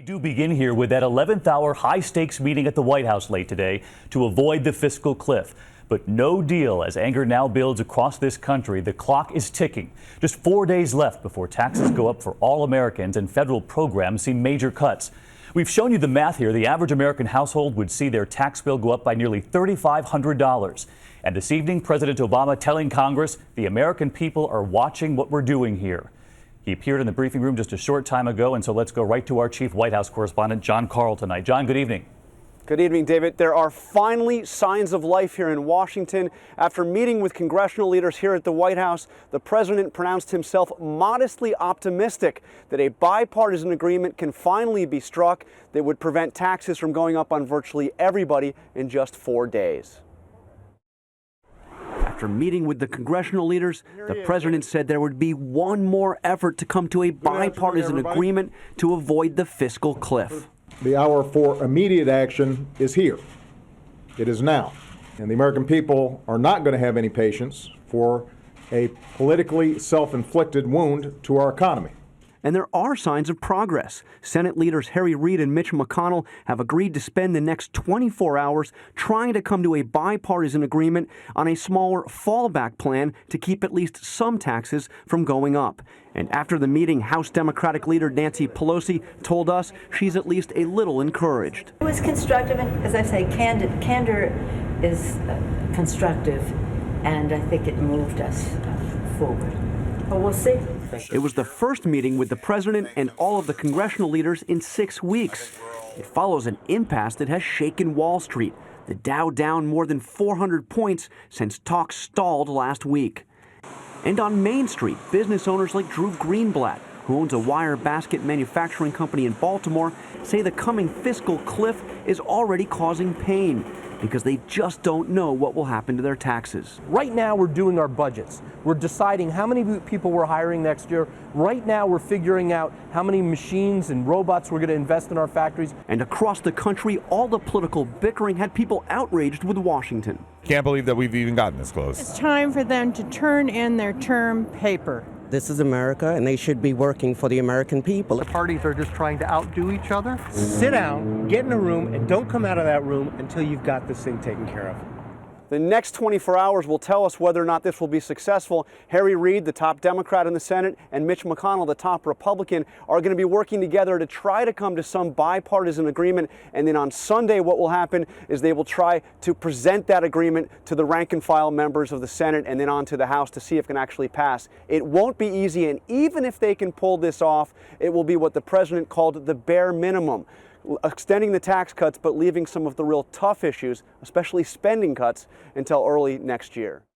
Do begin here with that 11th hour high stakes meeting at the White House late today to avoid the fiscal cliff. But no deal as anger now builds across this country. The clock is ticking. Just 4 days left before taxes go up for all Americans and federal programs see major cuts. We've shown you the math here. The average American household would see their tax bill go up by nearly $3,500. And this evening, President Obama telling Congress the American people are watching what we're doing here. He appeared in the briefing room just a short time ago, and so let's go right to our chief White House correspondent, John Carl, tonight. John, good evening. Good evening, David. There are finally signs of life here in Washington. After meeting with congressional leaders here at the White House, the president pronounced himself modestly optimistic that a bipartisan agreement can finally be struck that would prevent taxes from going up on virtually everybody in just 4 days. After meeting with the congressional leaders, the president said there would be one more effort to come to a bipartisan agreement to avoid the fiscal cliff. The hour for immediate action is here. It is now. And the American people are not going to have any patience for a politically self-inflicted wound to our economy. And there are signs of progress. Senate leaders Harry Reid and Mitch McConnell have agreed to spend the next 24 hours trying to come to a bipartisan agreement on a smaller fallback plan to keep at least some taxes from going up. And after the meeting, House Democratic leader Nancy Pelosi told us she's at least a little encouraged. It was constructive, and as I say, candor is constructive, and I think it moved us forward. But we'll see. It was the first meeting with the president and all of the congressional leaders in 6 weeks. It follows an impasse that has shaken Wall Street. The Dow down more than 400 points since talks stalled last week. And on Main Street, business owners like Drew Greenblatt, who owns a wire basket manufacturing company in Baltimore, say the coming fiscal cliff is already causing pain because they just don't know what will happen to their taxes. Right now, we're doing our budgets. We're deciding how many people we're hiring next year. Right now, we're figuring out how many machines and robots we're going to invest in our factories. And across the country, all the political bickering had people outraged with Washington. Can't believe that we've even gotten this close. It's time for them to turn in their term paper. This is America, and they should be working for the American people. The parties are just trying to outdo each other. Sit down, get in a room, and don't come out of that room until you've got this thing taken care of. The next 24 hours will tell us whether or not this will be successful. Harry Reid, the top Democrat in the Senate, and Mitch McConnell, the top Republican, are going to be working together to try to come to some bipartisan agreement. And then on Sunday, what will happen is they will try to present that agreement to the rank and file members of the Senate and then on to the House to see if it can actually pass. It won't be easy, and even if they can pull this off, it will be what the president called the bare minimum. Extending the tax cuts, but leaving some of the real tough issues, especially spending cuts, until early next year.